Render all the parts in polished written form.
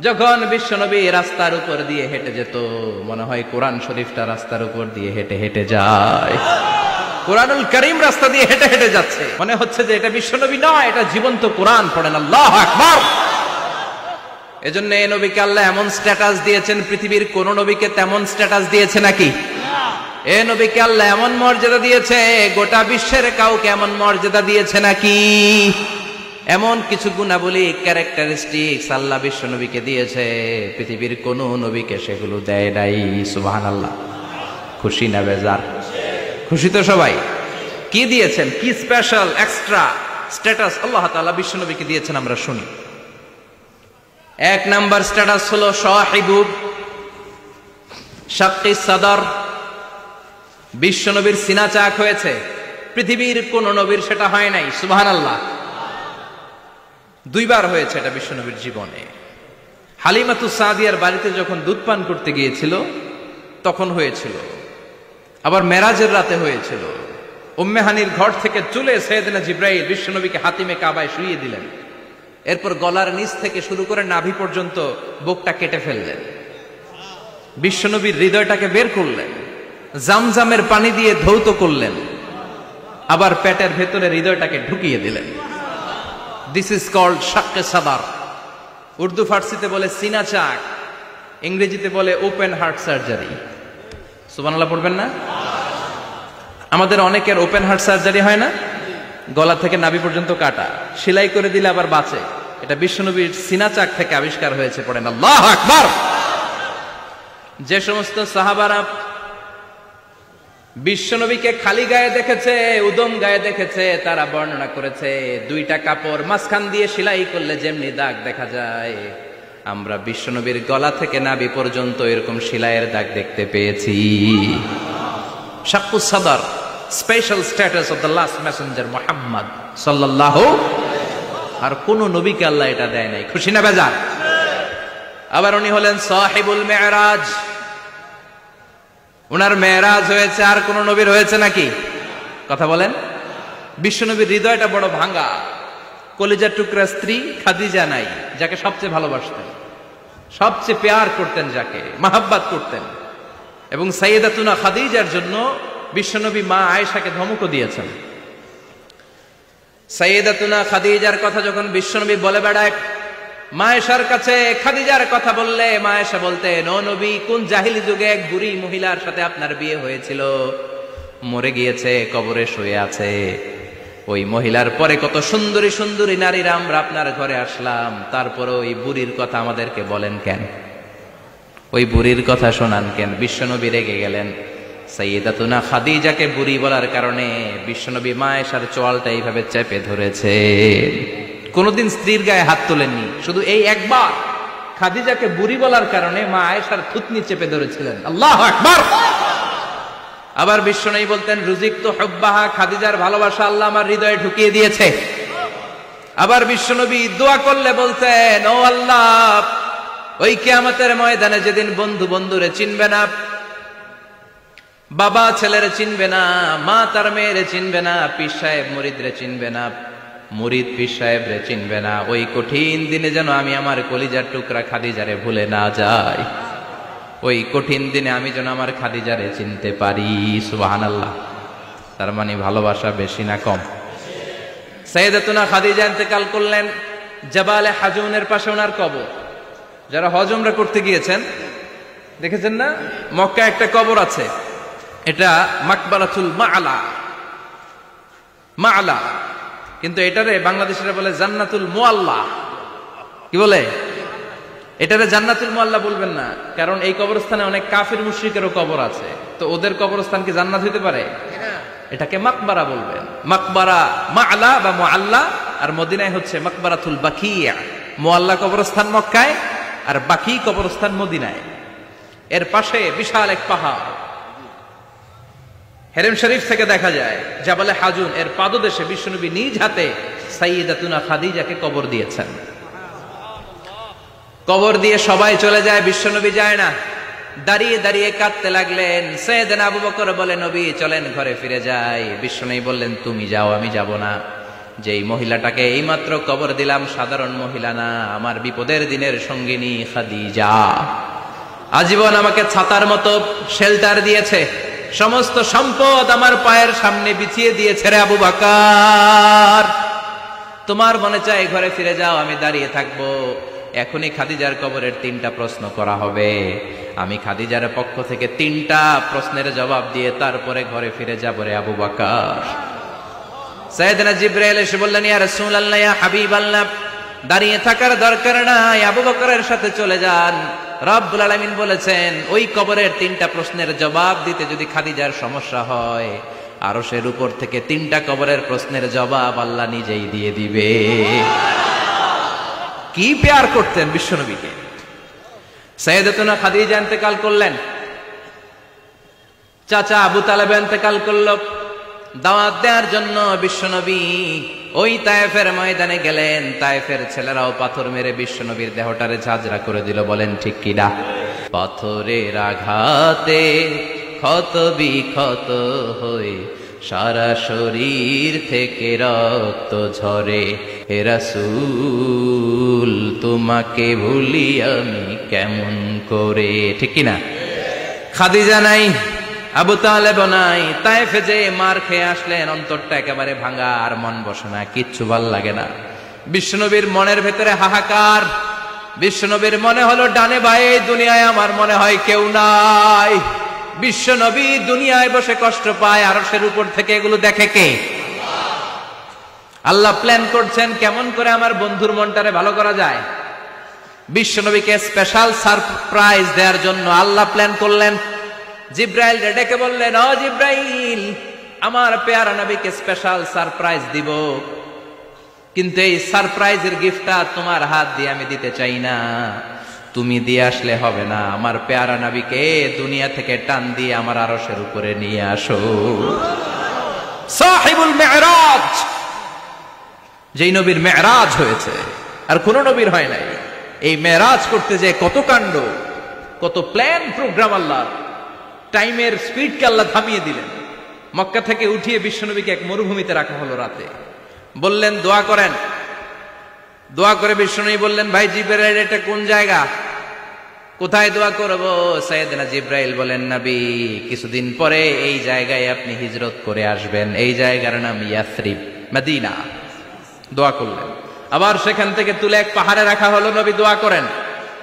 যখন বিশ্বনবী রাস্তার উপর দিয়ে হেঁটে যেত, মনে হয় কোরআন শরীফটা রাস্তার উপর দিয়ে হেঁটে হেঁটে যায়। কোরআনুল কারীম রাস্তা দিয়ে হেঁটে হেঁটে যাচ্ছে, মনে হচ্ছে যে এটা বিশ্বনবী নয়, এটা জীবন্ত কোরআন। পড়েন আল্লাহু আকবার। এজন্য এই নবীকে আল্লাহ এমন স্ট্যাটাস দিয়েছেন, পৃথিবীর কোন নবীকে তেমন স্ট্যাটাস দিয়েছে নাকি? এ নবীকে আল্লাহ এমন মর্যাদা দিয়েছে, গোটা বিশ্বের কাউকে এমন মর্যাদা দিয়েছে নাকি? এমন কিছু গুণাবলী, ক্যারেক্টারিস্টিক্স আল্লাহ বিশ্ব নবীকে দিয়েছে, পৃথিবীর কোন নবীকে সেগুলো দেয় নাই। সুবহানাল্লাহ। খুশি না বেজার? খুশি তো সবাই। কি দিয়েছেন, কি স্পেশাল এক্সট্রা স্ট্যাটাস আল্লাহ তাআলা বিশ্ব নবীকে দিয়েছেন, আমরা শুনি। এক নাম্বার স্ট্যাটাস হলো সাহিবু শাক্কি সাদর। বিশ্ব নবীর সিনা চাক হয়েছে, পৃথিবীর কোন নবীর সেটা হয় নাই। সুবহানাল্লাহ। দুইবার হয়েছে এটা বিশ্ব নবীর জীবনে। হালিমাতুস সাদিয়ার বাড়িতে যখন দুধ পান করতে গিয়েছিল তখন হয়েছিল, আবার মেরাজের রাতে হয়েছিল। উম্মে হানির ঘর থেকে চলে সাইয়েদনা জিবরাইল বিশ্ব নবীকে হাতিমে কাবায় শুইয়ে দিলেন। এরপর গলার নিচ থেকে শুরু করে নাভি পর্যন্ত বুকটা কেটে ফেললেন, বিশ্ব নবীর হৃদয়টাকে বের করলেন, জামজামের পানি দিয়ে ধৌত করলেন, আবার পেটের ভেতরে হৃদয়টাকে ঢুকিয়ে দিলেন। দিস ইজ কল্ড শাক্কে সাদার। উর্দু ফার্সিতে বলে সিনা চাক, ইংরেজিতে বলে ওপেন হার্ট সার্জারি। সুবহানাল্লাহ পড়বেন না? আমাদের অনেকের ওপেন হার্ট সার্জারি হয় না, গলা থেকে নাভি পর্যন্ত কাটা, সেলাই করে দিলে আবার বাঁচে। এটা বিশ্বনবীর সিনা চাক থেকে আবিষ্কার হয়েছে। পড়েন আল্লাহু আকবার। যে সমস্ত সাহাবারা বিশ্বনবীকে খালি গায়ে দেখেছে, উদম গায়ে দেখেছে, তারা বর্ণনা করেছে দুইটা কাপড় মাঝখান দিয়ে সেলাই করলে যেমনি দাগ দেখা যায়, আমরা বিশ্বনবীর গলা থেকে নাভি পর্যন্ত এরকম সেলাইয়ের দাগ দেখতে পেয়েছি। শাক্কুস সাদর, special status of the last Messenger Muhammad সাল্লাল্লাহু। আর কোন নবীকে আল্লাহ এটা দেয় নাই। খুশি না বেজার? আবার উনি হলেন সাহিবুল মেরাজ। উনার মেরাজ হয়েছে, আর কোন নবীর হয়েছে নাকি? কথা বলেন। বিশ্বনবীর হৃদয়টা বড় ভাঙা, কলিজার টুকরা স্ত্রী খাদিজা নাই, যাকে সবচেয়ে ভালোবাসতেন, সবচেয়ে প্যার করতেন, যাকে মাহাব্বাত করতেন। এবং সাইয়েদাতুনা খাদিজার জন্য বিশ্বনবী মা আয়েশাকে ধমকও দিয়েছেন। সাইয়েদাতুনা খাদিজার কথা যখন বিশ্বনবী বলে বেড়ায় মা আয়েশার কাছে, খাদিজার কথা বললে মা আয়েশা বলতেন, ও নবী, কোন জাহিলি যুগে এক বুড়ি মহিলার সাথে আপনার বিয়ে হয়েছিল, মরে গিয়েছে, কবরে শুয়ে আছে। ওই মহিলার পরে কত সুন্দরী সুন্দরী নারীরা আমরা আপনার ঘরে আসলাম, তারপরে ওই বুড়ির কথা আমাদেরকে বলেন কেন? ওই বুড়ির কথা শোনান কেন? বিশ্বনবী রেগে গেলেন। সাইয়েদাতুনা খাদিজাকে বুড়ি বলার কারণে বিশ্বনবী মা আয়েশার চোয়ালটা এইভাবে চেপে ধরেছে। কোনদিন স্ত্রীর গায়ে হাত তোলেননি, শুধু এই একবার খাদিজাকে বুড়ি বলার কারণে মা আয়েশার থুতনি চেপে ধরেছিলেন। আল্লাহু আকবার। আবার বিশ্বনবী বলতেন, রুজিকতু হুব্বাহা, খাদিজার ভালোবাসা আল্লাহ আমার হৃদয়ে ঢুকিয়ে দিয়েছে। আবার বিশ্বনবী দোয়া করলে বলতেন, ও আল্লাহ, ওই কিয়ামতের ময়দানে যেদিন বন্ধু বন্ধুরে চিনবে না, বাবা ছেলেরে চিনবে না, মা তার মেয়েরে চিনবে না, পীর সাহেব মুরিদরে চিনবে না, মুরিদ পীর সাহেবরে চিনবে না, ওই কঠিন দিনে যেন আমি আমার কলিজার টুকরা খাদিজারে ভুলে না যাই। ওই কঠিন দিনে আমি যেন আমার খাদিজারে চিনতে পারি। সুবহানাল্লাহ। তার মানে ভালোবাসা বেশি না কম? সাইয়েদাতুনা খাদিজা ইন্তেকাল করলেন, জাবালে হাজুনের পাশে ওনার কবর। যারা হজ উমরা করতে গিয়েছেন দেখেছেন না, মক্কা একটা কবর আছে, এটা মাকবারাতুল মাআলা। মাআলা, কিন্তু এটারে বাংলাদেশিরা বলে জান্নাতুল মুআল্লা। কি বলে? এটারে জান্নাতুল মুআল্লা বলবেন না, কারণ এই কবরস্থানে অনেক কাফির মুশরিকেরও কবর আছে, তো ওদের কবরস্থান কি জান্নাত হইতে পারে? এটাকে মাকবারা বলবেন। মাকবারা মাআলা বা মুআল্লা, আর মদিনায় হচ্ছে মাকবারাতুল বাকিয়া। মুআল্লা কবরস্থান মক্কায়, আর বাকি কবরস্থান মদিনায়। এর পাশে বিশাল এক পাহাড়, হেরেম শরীফ থেকে দেখা যায় জাবালে হাজুন, এর পাদদেশে বিশ্বনবী নিজ হাতে সাইয়েদাতুনা খাদিজাকে কবর দিয়েছেন। কবর দিয়ে সবাই চলে যায়, বিশ্বনবী যায় না। দাঁড়িয়ে দাঁড়িয়ে কাঁদতে লাগলেন। সাইয়েদনা আবু বকর বলে, নবী চলেন ঘরে ফিরে যাই। বিশ্বনবী বললেন, তুমি যাও, আমি যাব না। যেই মহিলাটাকে এইমাত্র কবর দিলাম সাধারণ মহিলা না, আমার বিপদের দিনের সঙ্গিনী খাদিজা। আজীবন আমাকে ছাতার মতো শেল্টার দিয়েছে, সমস্ত সম্পদ আমার পায়ের সামনে বিছিয়ে দিয়েছে রে আবু বকর। তোমার মনে চায় ঘরে ফিরে যাও, আমি দাঁড়িয়ে থাকবো। এখনই খাদিজার কবরের 3টা প্রশ্ন করা হবে। আমি খাদিজার পক্ষ থেকে 3টা প্রশ্নের জবাব দিয়ে তারপরে ঘরে ফিরে যাব রে আবু বকর। সাইয়েদনা জিবরাইল এসে বললেন, ইয়া রাসূলুল্লাহ, ইয়া হাবিবাল্লাহ, দাঁড়িয়ে থাকার দরকার নাই, আবু বকরের সাথে চলে যান। রব্বুল আলামিন বলেছেন, ওই কবরের 3টা প্রশ্নের জবাব দিতে যদি খাদিজার সমস্যা হয়, আরশের উপর থেকে 3টা কবরের প্রশ্নের জবাব আল্লাহ নিজেই দিয়ে দিবে। কি প্যার করতেন বিশ্বনবীকে। সাইয়েদাতুনা খাদিজা ইন্তেকাল করলেন, চাচা আবু তালেব ইন্তেকাল করল। দাওয়াত দেওয়ার জন্য বিশ্বনবী ওই তায়েফের ময়দানে গেলেন। তায়েফের ছেলেরাও পাথর মেরে বিশ্বনবীর দেহটারে ঝাঁঝরা করে দিল। বলেন ঠিক কিনা? পাথরের আঘাতে ক্ষত বিক্ষত হয়ে সারা শরীর থেকে রক্ত ঝরে, হে রাসূল তোমাকে ভুলি আমি কেমন করে। ঠিক কিনা? খাদিজা নাই, আবু তালেব নাই, তায়েফে যে মার খেয়ে আসলেন, অন্তরটা একেবারে ভাঙা, আর মন বসে না, কিচ্ছু ভাল লাগে না। বিশ্বনবীর মনের ভেতরে হাহাকার। বিশ্বনবীর মনে হলো ডানে বায়ে দুনিয়ায় আমার মনে হয় কেউ নাই। বিশ্বনবী দুনিয়ায় বসে কষ্ট পায়, আরশের উপর থেকে এগুলো দেখে কে? আল্লাহ প্ল্যান করছেন কেমন করে আমার বন্ধুর মনটারে ভালো করা যায়। বিশ্বনবীকে স্পেশাল সারপ্রাইজ দেওয়ার জন্য আল্লাহ প্ল্যান করলেন। জিব্রাইল ডেকে বললেন, ও জিব্রাইল, আমার পেয়ারা নবীকে স্পেশাল সারপ্রাইজ দিব, কিন্তু এই সারপ্রাইজের গিফটটা তোমার হাত দিয়ে আমি দিতে চাই না, তুমি দিয়ে আসলে হবে না। আমার পেয়ারা নবীকে দুনিয়া থেকে টান দিয়ে আমার আরশের উপরে নিয়ে আসো। সাহিবুল মেরাজ, যেই নবীর মেরাজ হয়েছে আর কোন নবীর হয় নাই। এই মেরাজ করতে যে কত কাণ্ড, কত প্ল্যান প্রোগ্রাম। আল্লাহ টাইমের স্পিডকে আল্লাহ থামিয়ে দিলেন। মক্কা থেকে উঠিয়ে বিশ্বনবীকে এক মরুভূমিতে রাখা হলো রাতে। বললেন দোয়া করেন। দোয়া করে বিশ্বনবী বললেন, ভাই জিবরাইল, এটা কোন জায়গা, কোথায় দোয়া করব? সাইয়েদনা জিবরাইল বলেন, নবী, কিছুদিন পরে এই জায়গায় আপনি হিজরত করে আসবেন, এই জায়গার নাম ইয়াসরিব, মদিনা। দোয়া করলেন। আবার সেখান থেকে তুলে এক পাহাড়ে রাখা হলো, নবী দোয়া করেন।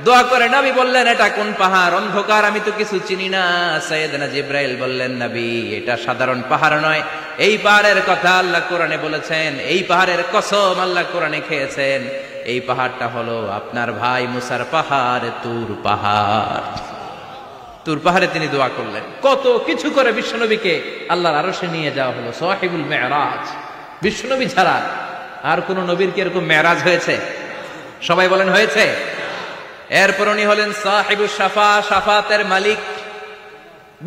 দোয়া করে নবী বললেন, এটা কোন পাহাড়? অন্ধকার, আমি তো কিছু চিনি না। সাইয়েদনা জিবরাইল বললেন, নবী, এটা সাধারণ পাহাড় নয়, এই পাহাড়ের কথা আল্লাহ কোরআনে বলেছেন, এই পাহাড়ের কসম আল্লাহ কোরআনে খেয়েছেন। এই পাহাড়টা হলো আপনার ভাই মুসার পাহাড়, তুর পাহাড়। তুর পাহাড়ে তিনি দোয়া করলেন। কত কিছু করে বিশ্বনবীকে আল্লাহর আরশে নিয়ে যাওয়া হলো। সাহিবুল মেরাজ। বিশ্বনবী ছাড়া আর কোন নবীর কি এরকম মেরাজ হয়েছে? সবাই বলেন হয়েছে। এরপর উনি হলেন সাহিবুস শাফা, শাফাতের মালিক।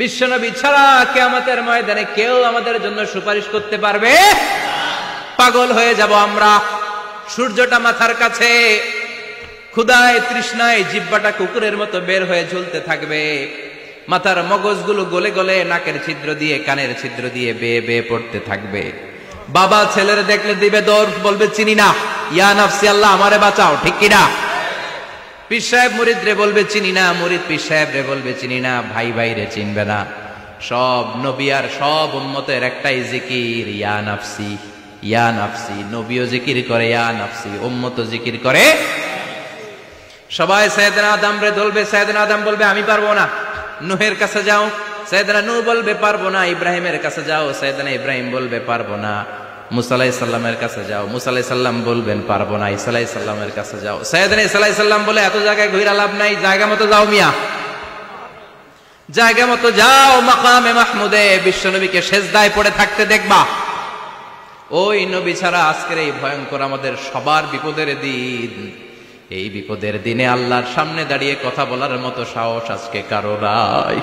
বিশ্বনবী ছাড়া কিয়ামতের ময়দানে কেউ আমাদের জন্য সুপারিশ করতে পারবে? পাগল হয়ে যাব আমরা। সূর্যটা মাথার কাছে, ক্ষুধায় তৃষ্ণায় জিহ্বাটা কুকুরের মতো বের হয়ে ঝুলতে থাকবে। মাথার মগজগুলো গলে গলে নাকের ছিদ্র দিয়ে, কানের ছিদ্র দিয়ে বেয়ে বেয়ে পড়তে থাকবে। বাবা ছেলের দেখলে দিবে দৌড়, বলবে চিনি না, ইয়া নাফসি, আল্লাহ আমারে বাঁচাও। ঠিক কিনা? পীর সাহেব মুরিদ রে বলবে চিনি না, মুরিদ পীর সাহেব রে বলবে চিনি না, ভাই ভাই রে চিনবে না। সব নবী আর সব উম্মতের একটাই জিকির, ইয়া নাফসি, ইয়া নাফসি। নবীও জিকির করে ইয়া নাফসি, উম্মতও জিকির করে। সবাই সাইয়েদনা আদম রে ধরবে, সাইয়েদনা আদম বলবে আমি পারবো না। নূহের কাছে যাও, সাইয়েদনা নূহ বলবে পারবো না। ইব্রাহিমের কাছে যাও, সাইয়েদনা ইব্রাহিম বলবে পারবো না। মুসা আলাইহিস সালামের কাছে যাও, মুসা আলাইহিস সালাম বলবেন পারবো না। ঈসা আলাইহিস সালামের কাছে যাও, সাইয়েদনা ঈসা আলাইহিস সালাম বলে এত জায়গায় ঘুরে লাভ নাই, জায়গা মতো যাও মিয়া, জায়গা মতো যাও। মাকামে মাহমুদে বিশ্বনবীকে সেজদায় পড়ে থাকতে দেখবা। ওই নবী ছাড়া আজকের এই ভয়ঙ্কর আমাদের সবার বিপদের দিন। এই বিপদের দিনে আল্লাহর সামনে দাঁড়িয়ে কথা বলার মতো সাহস আজকে কারো নাই।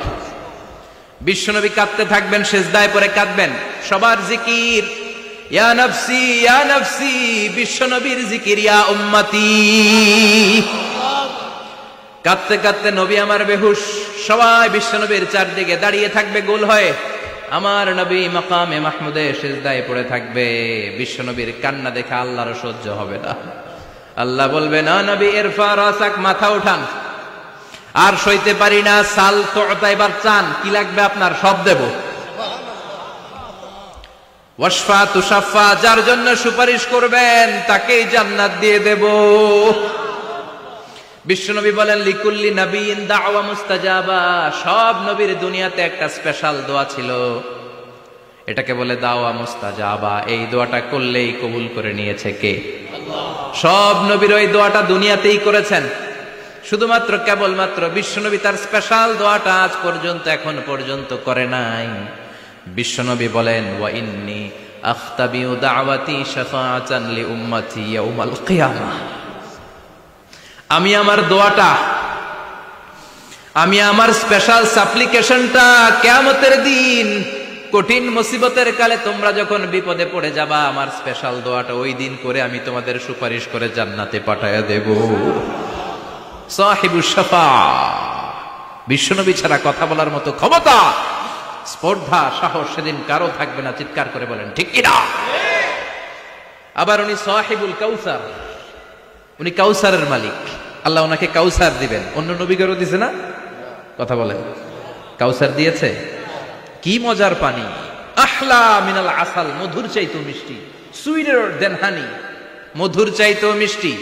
বিশ্বনবী কাঁদতে থাকবেন, সেজদায় পড়ে কাঁদবেন। সবার জিকির ইয়া নাফসি, ইয়া নাফসি। বিশ্বনবীর জিকির ইয়া উম্মতি। কাঁদতে কাঁদতে নবী আমার বেহুশ। সবাই বিশ্বনবীর চারদিকে দাঁড়িয়ে থাকবে গোল হয়ে। আমার নবী মাকামে মাহমুদে সিজদায় পড়ে থাকবে। বিশ্ব নবীর কান্না দেখে আল্লাহর সহ্য হবে না। আল্লাহ বলবে, না নবী ইরফা রাসাক, মাথা উঠান, আর সইতে পারি না। সাল তোতা, এবার চান, কি লাগবে আপনার, সব দেব। ওয়াশফা তুশাফা, যার জন্য সুপারিশ করবেন তাকেই জান্নাত দিয়ে দেব। বিশ্বনবী বলেন, লিকুল্লি নবীন দাওয়া মুস্তাজাবা, সব নবীর দুনিয়াতে একটা স্পেশাল দোয়া ছিল, এটাকে বলে দাওয়া মুস্তাজাবা। এই দোয়াটা করলেই কবুল করে নিয়েছে কে? সব নবীর ওই দোয়াটা দুনিয়াতেই করেছেন, শুধুমাত্র কেবলমাত্র বিশ্বনবী তার স্পেশাল দোয়াটা আজ পর্যন্ত, এখন পর্যন্ত করে নাই। বিশ্বনবী বলেন, ওয়া ইন্নী আখতাবিউ দাওয়াতি শাফাআতান লি উম্মতি ইয়াউমাল কিয়ামাহ, আমি আমার দোয়াটা, আমি আমার স্পেশাল সাপ্লিকেশনটা কিয়ামতের দিন, কঠিন মুসিবতের কালে তোমরা যখন বিপদে পড়ে যাবা, আমার স্পেশাল দোয়াটা ওই দিন করে আমি তোমাদের সুপারিশ করে জান্নাতে পাঠায়া দেব। সাহিবুশ শাফাআ, বিশ্বনবী ছাড়া কথা বলার মতো ক্ষমতা, স্পর্ধা, সাহস সেদিন কারো থাকবে না। চিৎকার করে বলেন ঠিক কিনা? আবার উনি সাহিবুল কাউসার, উনি কাউসারের মালিক। আল্লাহ ওনাকে কাউসার দিবেন। অন্য নবীদেরও দিয়েছে না? কথা বলেন, কাউসার দিয়েছে। কি মজার পানি, আহলা মিনাল আসাল, মধুর চাইতেও মিষ্টি, সুইটার দেন হানি, মধুর চাইতেও মিষ্টি।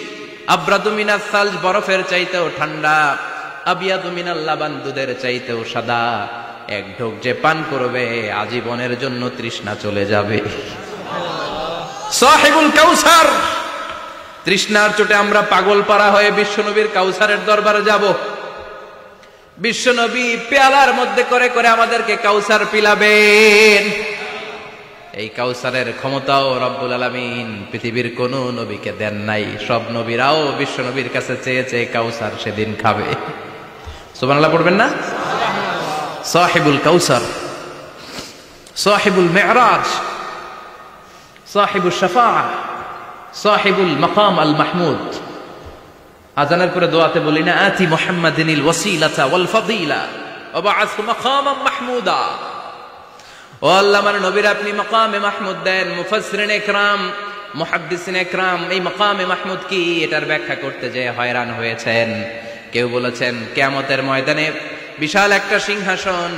আব্রাদু মিনাস সালজ, বরফের চাইতেও ঠান্ডা। আবিয়াদু মিনাল লাবান, দুধের চাইতেও সাদা। এক ঢোক যে পান করবে আজীবনের জন্য তৃষ্ণা চলে যাবে। সাহিবুল কাউসার, তৃষ্ণার চোটে আমরা পাগল পারা হয়ে বিশ্বনবীর কাউসারের দরবারে যাব। বিশ্বনবী পেয়ালার মধ্যে করে করে আমাদেরকে কাউসার পিলাবেন। এই কাউসারের ক্ষমতাও রব্বুল আলামিন পৃথিবীর কোন নবীকে দেন নাই। সব নবীরাও বিশ্বনবীর কাছে চেয়েছে কাউসার সেদিন খাবে। সুবহানাল্লাহ পড়বেন না? সাহিবুল কাউসার, সাহিবুল মেরাজ, সাহিবুল শাফাআ, সাহিবুল মাকাম আল মাহমুদ। আজানের পরে দোয়াতে বলি না, আতি মুহাম্মাদিনিল ওয়াসিলাতা ওয়াল ফাদিলা ওয়া বা'আসহু মাকামান মাহমুদা। ও আল্লাহ, আমার নবীর আপনি মাকামে মাহমুদ দেন। মুফাসসিরিন ইকরাম, মুহাদ্দিসিন ইকরাম এই মাকামে মাহমুদ কি, এটার ব্যাখ্যা করতে যে হয়রান হয়েছেন। কেউ বলেছেন কিয়ামতের ময়দানে বিশাল একটা সিংহাসন,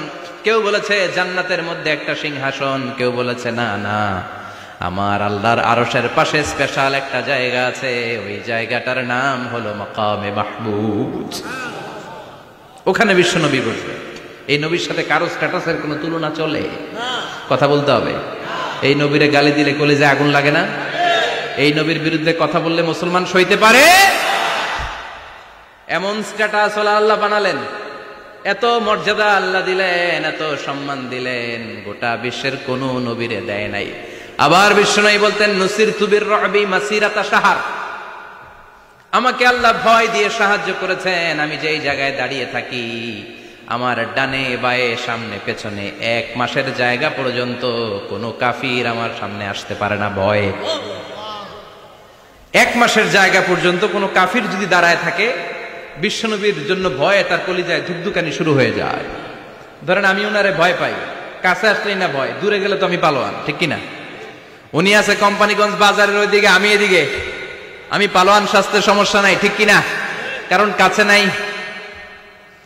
কেউ বলেছে জান্নাতের মধ্যে একটা সিংহাসন, কেউ বলেছে না না, আমার আল্লাহর আরশের পাশে স্পেশাল একটা জায়গা আছে, ওই জায়গাটার নাম হলো মাকামে মাহমুদ। ওখানে বিশ্বনবী বসবে। এই নবীর সাথে কারো স্ট্যাটাসের কোনো তুলনা চলে? কথা বলতে হবে। এই নবীরে গালি দিলে কলিজায় আগুন লাগে না? এই নবীর বিরুদ্ধে কথা বললে মুসলমান সইতে পারে? এমন স্ট্যাটাস ওলা আল্লাহ বানালেন, এত মর্যাদা আল্লাহ দিলেন, এত সম্মান দিলেন, গোটা বিশ্বের কোন নবীরে দেয় নাই। আবার বিশ্বনবী বলতেন, নুসিরতু বির-রু'বি মাসিরাতা শাহর, আমাকে আল্লাহ ভয় দিয়ে সাহায্য করেছেন। আমি যেই জায়গায় দাঁড়িয়ে থাকি, আমার ডানে বায়ে সামনে পেছনে 1 মাসের জায়গা পর্যন্ত কোনো কাফির আমার সামনে আসতে পারে না ভয়ে। 1 মাসের জায়গা পর্যন্ত কোনো কাফির যদি দাঁড়ায় থাকে, বিশ্বনবীর জন্য ভয়ে তার কলিজায় ধুকধুকানি শুরু হয়ে যায়। ধরেন আমি ওনারে ভয় পাই, কাছে আসলেই না ভয়, দূরে গেলে তো আমি পালোয়ান, ঠিক কিনা? উনি আছে কোম্পানিগঞ্জ বাজারের ওইদিকে, আমি এদিকে, আমি পালোয়ান, স্বাস্থ্যের সমস্যা নাই, ঠিক কিনা? কারণ কাছে নাই।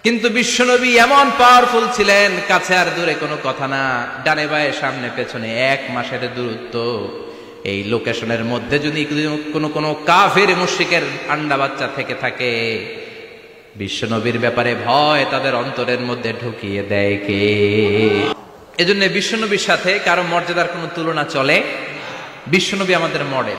কিন্তু বিশ্বনবী এমন পাওয়ারফুল ছিলেন, কাছে আর দূরে কোনো কথা না, ডানে বায়ে সামনে পেছনে 1 মাসের দূরত্ব। এই লোকেশনের মধ্যে যদি কোনো কাফের মুশরিকের আন্ডা বাচ্চা থেকে থাকে, বিশ্বনবীর ব্যাপারে ভয় তাদের অন্তরের মধ্যে ঢুকিয়ে দেয় কে? এজন্য বিশ্বনবীর সাথে কারো মর্যাদার কোনো তুলনা চলে? বিশ্বনবী আমাদের মডেল।